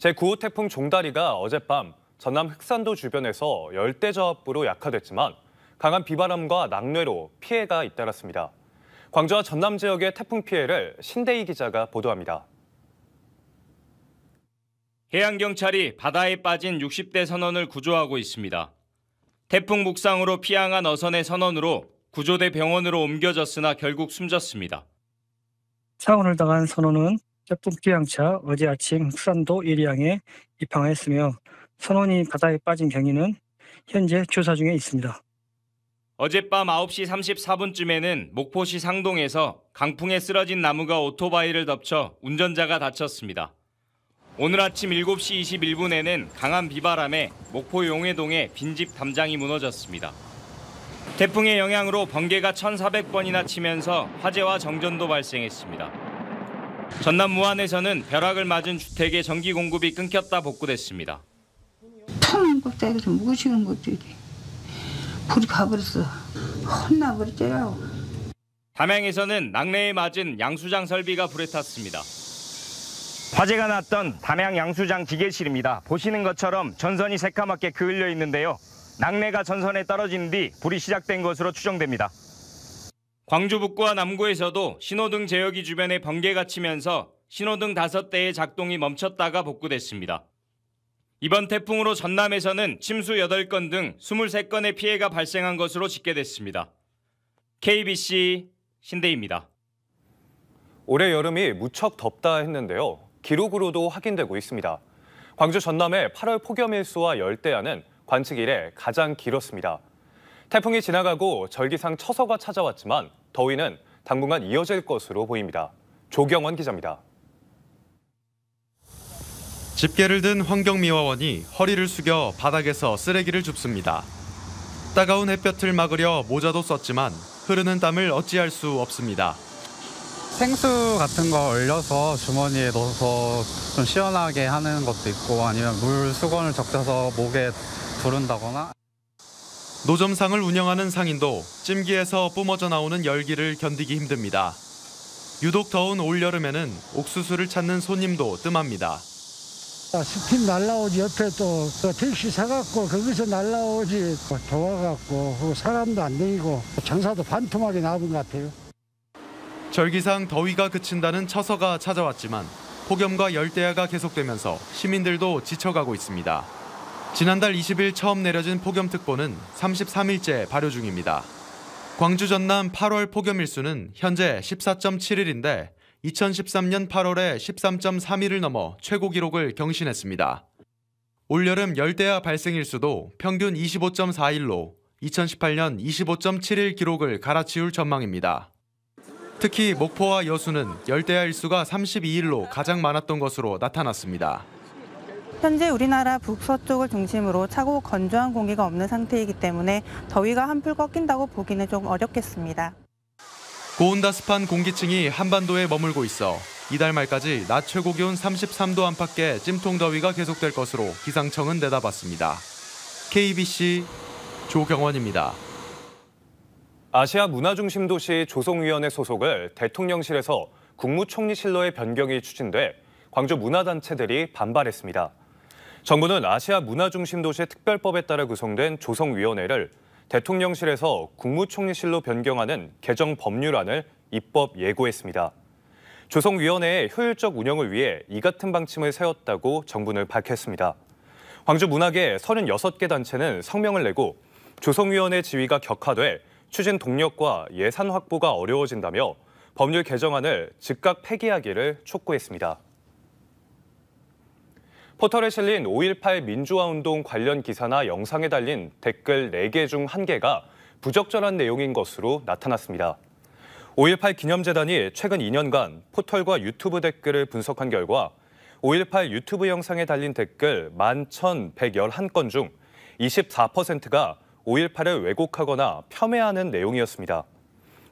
제9호 태풍 종다리가 어젯밤 전남 흑산도 주변에서 열대저압부로 약화됐지만 강한 비바람과 낙뢰로 피해가 잇따랐습니다. 광주와 전남 지역의 태풍 피해를 신대희 기자가 보도합니다. 해양경찰이 바다에 빠진 60대 선원을 구조하고 있습니다. 태풍 묵상으로 피항한 어선의 선원으로 구조대 병원으로 옮겨졌으나 결국 숨졌습니다. 사고를 당한 선원은 태풍 피항차 어제 아침 흑산도 1리항에 입항했으며 선원이 바다에 빠진 경위는 현재 조사 중에 있습니다. 어젯밤 9시 34분쯤에는 목포시 상동에서 강풍에 쓰러진 나무가 오토바이를 덮쳐 운전자가 다쳤습니다. 오늘 아침 7시 21분에는 강한 비바람에 목포 용해동의 빈집 담장이 무너졌습니다. 태풍의 영향으로 번개가 1,400번이나 치면서 화재와 정전도 발생했습니다. 전남 무안에서는 벼락을 맞은 주택의 전기 공급이 끊겼다 복구됐습니다. 텅 껍데기에서 무거운 것들이 불이 가버렸어. 혼나버렸죠. 담양에서는 낙뢰에 맞은 양수장 설비가 불에 탔습니다. 화재가 났던 담양 양수장 기계실입니다. 보시는 것처럼 전선이 새까맣게 그을려 있는데요. 낙뢰가 전선에 떨어진 뒤 불이 시작된 것으로 추정됩니다. 광주 북구와 남구에서도 신호등 제어기 주변에 번개가 치면서 신호등 5대의 작동이 멈췄다가 복구됐습니다. 이번 태풍으로 전남에서는 침수 8건 등 23건의 피해가 발생한 것으로 집계됐습니다. KBC 신대희입니다. 올해 여름이 무척 덥다 했는데요. 기록으로도 확인되고 있습니다. 광주 전남의 8월 폭염일수와 열대야는 관측 이래 가장 길었습니다. 태풍이 지나가고 절기상 처서가 찾아왔지만 더위는 당분간 이어질 것으로 보입니다. 조경원 기자입니다. 집게를 든 환경미화원이 허리를 숙여 바닥에서 쓰레기를 줍습니다. 따가운 햇볕을 막으려 모자도 썼지만 흐르는 땀을 어찌할 수 없습니다. 생수 같은 거 얼려서 주머니에 넣어서 좀 시원하게 하는 것도 있고 아니면 물 수건을 적셔서 목에 두른다거나. 노점상을 운영하는 상인도 찜기에서 뿜어져 나오는 열기를 견디기 힘듭니다. 유독 더운 올여름에는 옥수수를 찾는 손님도 뜸합니다. 스팀 날라오지 옆에 또 택시 사갖고 거기서 날라오지 더워갖고 사람도 안 다니고 장사도 반토막이 나온 것 같아요. 절기상 더위가 그친다는 처서가 찾아왔지만 폭염과 열대야가 계속되면서 시민들도 지쳐가고 있습니다. 지난달 20일 처음 내려진 폭염특보는 33일째 발효 중입니다. 광주 전남 8월 폭염일수는 현재 14.7일인데 2013년 8월에 13.3일을 넘어 최고 기록을 경신했습니다. 올여름 열대야 발생일수도 평균 25.4일로 2018년 25.7일 기록을 갈아치울 전망입니다. 특히 목포와 여수는 열대야 일수가 32일로 가장 많았던 것으로 나타났습니다. 현재 우리나라 북서쪽을 중심으로 차고 건조한 공기가 없는 상태이기 때문에 더위가 한풀 꺾인다고 보기는 좀 어렵겠습니다. 고온다습한 공기층이 한반도에 머물고 있어 이달 말까지 낮 최고 기온 33도 안팎의 찜통더위가 계속될 것으로 기상청은 내다봤습니다. KBC 조경원입니다. 아시아 문화중심 도시 조성위원회 소속을 대통령실에서 국무총리실로의 변경이 추진돼 광주 문화단체들이 반발했습니다. 정부는 아시아 문화중심 도시 특별법에 따라 구성된 조성위원회를 대통령실에서 국무총리실로 변경하는 개정 법률안을 입법 예고했습니다. 조성위원회의 효율적 운영을 위해 이 같은 방침을 세웠다고 정부는 밝혔습니다. 광주 문학의 36개 단체는 성명을 내고 조성위원회 지위가 격화돼 추진 동력과 예산 확보가 어려워진다며 법률 개정안을 즉각 폐기하기를 촉구했습니다. 포털에 실린 5.18 민주화운동 관련 기사나 영상에 달린 댓글 4개 중 1개가 부적절한 내용인 것으로 나타났습니다. 5.18 기념재단이 최근 2년간 포털과 유튜브 댓글을 분석한 결과 5.18 유튜브 영상에 달린 댓글 11,111건 중 24%가 5.18을 왜곡하거나 폄훼하는 내용이었습니다.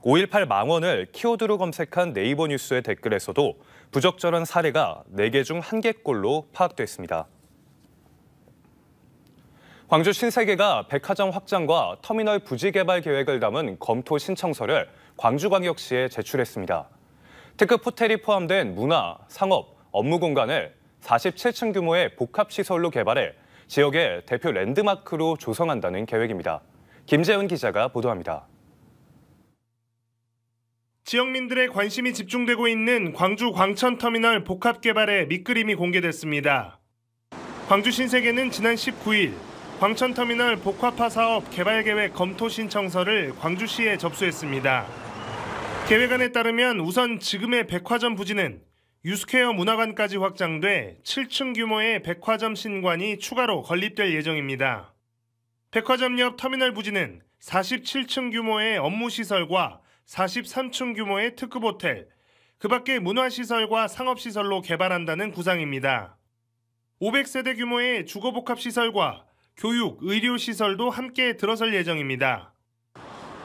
5.18 망언을 키워드로 검색한 네이버 뉴스의 댓글에서도 부적절한 사례가 4개 중 1개꼴로 파악됐습니다. 광주 신세계가 백화점 확장과 터미널 부지 개발 계획을 담은 검토 신청서를 광주광역시에 제출했습니다. 특급 호텔이 포함된 문화, 상업, 업무 공간을 47층 규모의 복합시설로 개발해 지역의 대표 랜드마크로 조성한다는 계획입니다. 김재은 기자가 보도합니다. 지역민들의 관심이 집중되고 있는 광주 광천터미널 복합 개발의 밑그림이 공개됐습니다. 광주 신세계는 지난 19일 광천터미널 복합화 사업 개발 계획 검토 신청서를 광주시에 접수했습니다. 계획안에 따르면 우선 지금의 백화점 부지는 유스퀘어 문화관까지 확장돼 7층 규모의 백화점 신관이 추가로 건립될 예정입니다. 백화점 옆 터미널 부지는 47층 규모의 업무시설과 43층 규모의 특급 호텔, 그 밖에 문화시설과 상업시설로 개발한다는 구상입니다. 500세대 규모의 주거복합시설과 교육, 의료시설도 함께 들어설 예정입니다.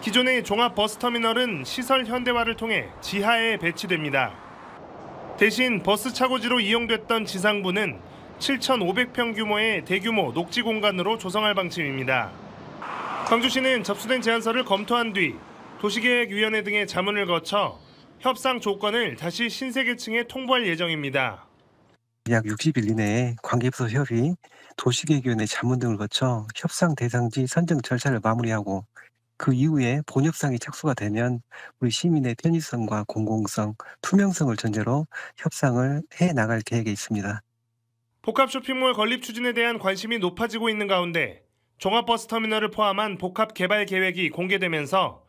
기존의 종합버스터미널은 시설 현대화를 통해 지하에 배치됩니다. 대신 버스 차고지로 이용됐던 지상부는 7,500평 규모의 대규모 녹지 공간으로 조성할 방침입니다. 광주시는 접수된 제안서를 검토한 뒤 도시계획위원회 등의 자문을 거쳐 협상 조건을 다시 신세계층에 통보할 예정입니다. 약 60일 이내에 관계부서 협의, 도시계획위원회 자문 등을 거쳐 협상 대상지 선정 절차를 마무리하고 그 이후에 본협상이 착수가 되면 우리 시민의 편의성과 공공성, 투명성을 전제로 협상을 해나갈 계획에 있습니다. 복합 쇼핑몰 건립 추진에 대한 관심이 높아지고 있는 가운데 종합버스터미널을 포함한 복합 개발 계획이 공개되면서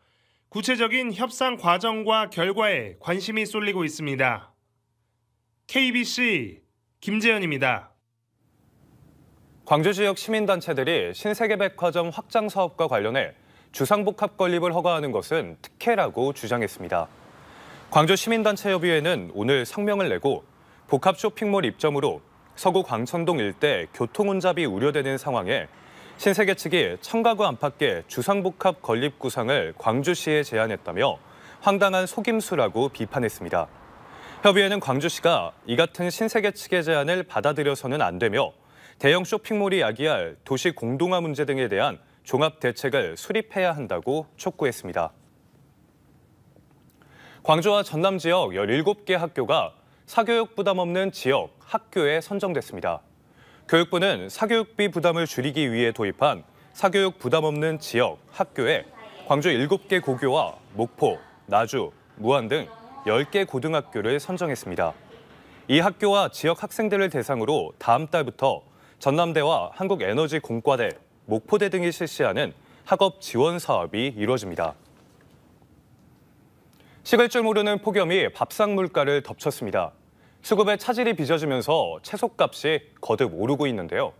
구체적인 협상 과정과 결과에 관심이 쏠리고 있습니다. KBC 김재현입니다. 광주 지역 시민단체들이 신세계백화점 확장 사업과 관련해 주상복합 건립을 허가하는 것은 특혜라고 주장했습니다. 광주 시민단체협의회는 오늘 성명을 내고 복합 쇼핑몰 입점으로 서구 광천동 일대 교통혼잡이 우려되는 상황에 신세계 측이 청가구 안팎의 주상복합 건립 구상을 광주시에 제안했다며 황당한 속임수라고 비판했습니다. 협의회는 광주시가 이 같은 신세계 측의 제안을 받아들여서는 안 되며 대형 쇼핑몰이 야기할 도시 공동화 문제 등에 대한 종합 대책을 수립해야 한다고 촉구했습니다. 광주와 전남 지역 17개 학교가 사교육 부담 없는 지역 학교에 선정됐습니다. 교육부는 사교육비 부담을 줄이기 위해 도입한 사교육 부담 없는 지역 학교에 광주 7개 고교와 목포, 나주, 무안 등 10개 고등학교를 선정했습니다. 이 학교와 지역 학생들을 대상으로 다음 달부터 전남대와 한국에너지공과대, 목포대 등이 실시하는 학업 지원 사업이 이루어집니다. 식을 줄 모르는 폭염이 밥상 물가를 덮쳤습니다. 수급에 차질이 빚어지면서 채소값이 거듭 오르고 있는데요.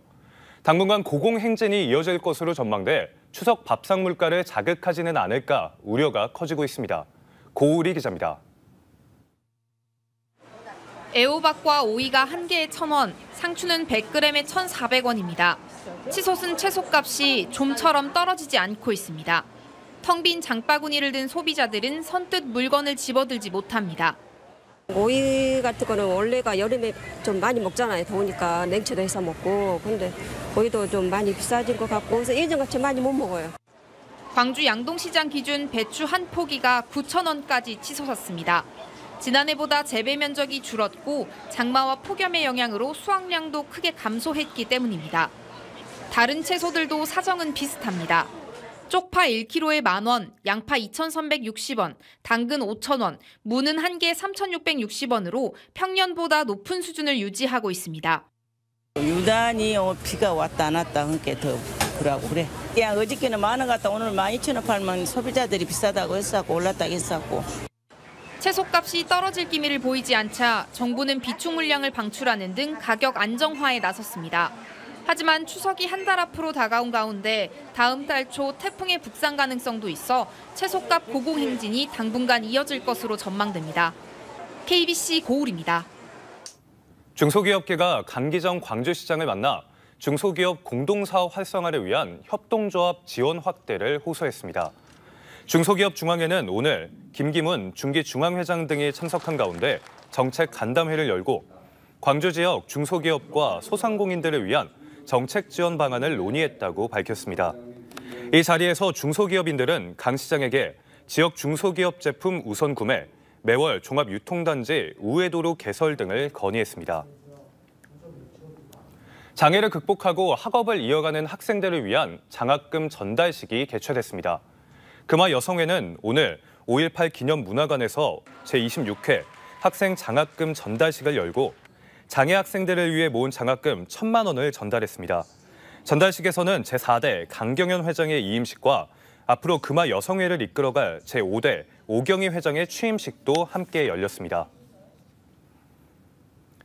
당분간 고공행진이 이어질 것으로 전망돼 추석 밥상 물가를 자극하지는 않을까 우려가 커지고 있습니다. 고우리 기자입니다. 애호박과 오이가 한 개에 1,000원, 상추는 100g에 1,400원입니다. 치솟은 채소값이 좀처럼 떨어지지 않고 있습니다. 텅 빈 장바구니를 든 소비자들은 선뜻 물건을 집어들지 못합니다. 오이 같은 거는 원래가 여름에 좀 많이 먹잖아요. 더우니까 냉채도 해서 먹고. 근데 오이도 좀 많이 비싸진 것 같고 그래서 예전같이 많이 못 먹어요. 광주 양동시장 기준 배추 한 포기가 9,000원까지 치솟았습니다. 지난해보다 재배 면적이 줄었고 장마와 폭염의 영향으로 수확량도 크게 감소했기 때문입니다. 다른 채소들도 사정은 비슷합니다. 쪽파 1kg에 10,000원, 양파 2,360원, 당근 5,000원, 무는 한 개 3,660원으로 평년보다 높은 수준을 유지하고 있습니다. 유단히 비가 왔다 안 왔다 그러니까 더 그러고 그래. 그냥 어저께는 10,000원 갔다 오늘 12,000원 팔면 소비자들이 비싸다고 했었고 올랐다고 했었고. 채소값이 떨어질 기미를 보이지 않자 정부는 비축 물량을 방출하는 등 가격 안정화에 나섰습니다. 하지만 추석이 한 달 앞으로 다가온 가운데 다음 달 초 태풍의 북상 가능성도 있어 채소값 고공행진이 당분간 이어질 것으로 전망됩니다. KBC 고울입니다. 중소기업계가 강기정 광주시장을 만나 중소기업 공동사업 활성화를 위한 협동조합 지원 확대를 호소했습니다. 중소기업 중앙회는 오늘 김기문 중기중앙회장 등이 참석한 가운데 정책 간담회를 열고 광주 지역 중소기업과 소상공인들을 위한 정책 지원 방안을 논의했다고 밝혔습니다. 이 자리에서 중소기업인들은 강 시장에게 지역 중소기업 제품 우선 구매, 매월 종합유통단지 우회도로 개설 등을 건의했습니다. 장애를 극복하고 학업을 이어가는 학생들을 위한 장학금 전달식이 개최됐습니다. 금화 여성회는 오늘 5.18 기념문화관에서 제26회 학생 장학금 전달식을 열고 장애 학생들을 위해 모은 장학금 1,000만 원을 전달했습니다. 전달식에서는 제4대 강경현 회장의 이임식과 앞으로 금화 여성회를 이끌어갈 제5대 오경희 회장의 취임식도 함께 열렸습니다.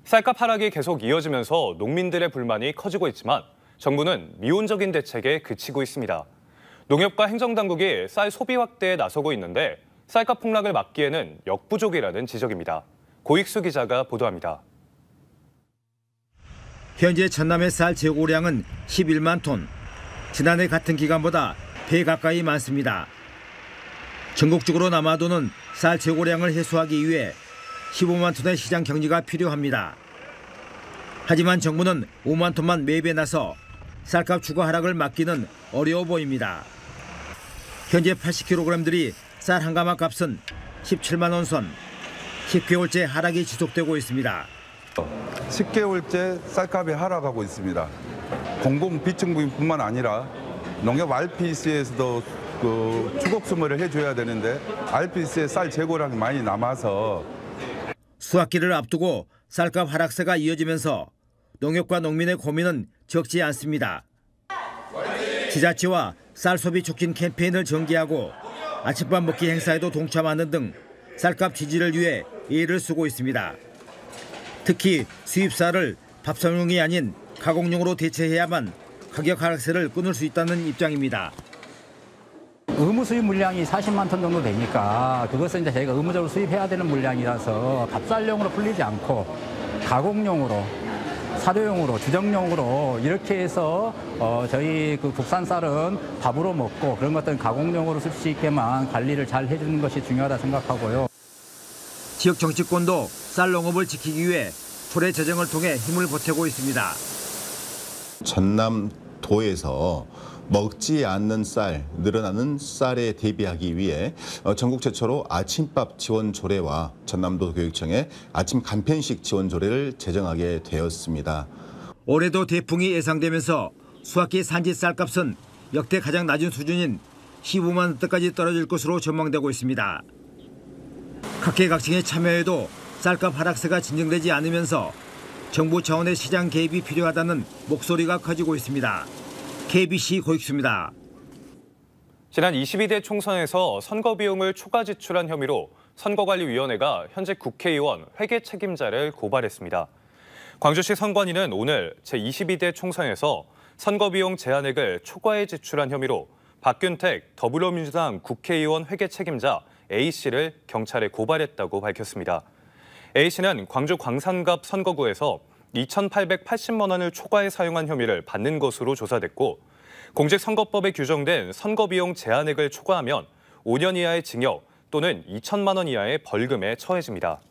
쌀값 하락이 계속 이어지면서 농민들의 불만이 커지고 있지만 정부는 미온적인 대책에 그치고 있습니다. 농협과 행정당국이 쌀 소비 확대에 나서고 있는데 쌀값 폭락을 막기에는 역부족이라는 지적입니다. 고익수 기자가 보도합니다. 현재 전남의 쌀 재고량은 11만 톤, 지난해 같은 기간보다 배 가까이 많습니다. 전국적으로 남아도는 쌀 재고량을 해소하기 위해 15만 톤의 시장 경리가 필요합니다. 하지만 정부는 5만 톤만 매입에 나서 쌀값 추가 하락을 막기는 어려워 보입니다. 현재 80kg들이 쌀 한 가마 값은 17만 원 선, 10개월째 하락이 지속되고 있습니다. 10개월째 쌀값이 하락하고 있습니다. 공공비축부뿐만 아니라 농협 RPC에서도 추곡 수매를 해줘야 되는데 RPC에 쌀 재고량이 많이 남아서 수확기를 앞두고 쌀값 하락세가 이어지면서 농협과 농민의 고민은 적지 않습니다. 지자체와 쌀 소비 촉진 캠페인을 전개하고 아침밥 먹기 행사에도 동참하는 등 쌀값 지지를 위해 애를 쓰고 있습니다. 특히 수입 쌀을 밥상용이 아닌 가공용으로 대체해야만 가격 하락세를 끊을 수 있다는 입장입니다. 의무 수입 물량이 40만 톤 정도 되니까 그것은 이제 저희가 의무적으로 수입해야 되는 물량이라서 밥쌀용으로 풀리지 않고 가공용으로, 사료용으로, 주정용으로 이렇게 해서 저희 그 국산 쌀은 밥으로 먹고 그런 것들은 가공용으로 쓸 수 있게만 관리를 잘 해주는 것이 중요하다 생각하고요. 지역 정치권도 쌀 농업을 지키기 위해 초래 재정을 통해 힘을 보태고 있습니다. 전남도에서 먹지 않는 쌀, 늘어나는 쌀에 대비하기 위해 전국 최초로 아침밥 지원 조례와 전남도 교육청의 아침 간편식 지원 조례를 제정하게 되었습니다. 올해도 대풍이 예상되면서 수확기 산지 쌀값은 역대 가장 낮은 수준인 15만 원대까지 떨어질 것으로 전망되고 있습니다. 각계각층의 참여에도 쌀값 하락세가 진정되지 않으면서 정부 차원의 시장 개입이 필요하다는 목소리가 커지고 있습니다. KBC 고익수입니다. 지난 22대 총선에서 선거 비용을 초과 지출한 혐의로 선거관리위원회가 현재 국회의원 회계 책임자를 고발했습니다. 광주시 선관위는 오늘 제22대 총선에서 선거 비용 제한액을 초과해 지출한 혐의로 박균택 더불어민주당 국회의원 회계 책임자 A씨를 경찰에 고발했다고 밝혔습니다. A씨는 광주 광산갑 선거구에서 2,880만 원을 초과해 사용한 혐의를 받는 것으로 조사됐고 공직선거법에 규정된 선거비용 제한액을 초과하면 5년 이하의 징역 또는 2천만 원 이하의 벌금에 처해집니다.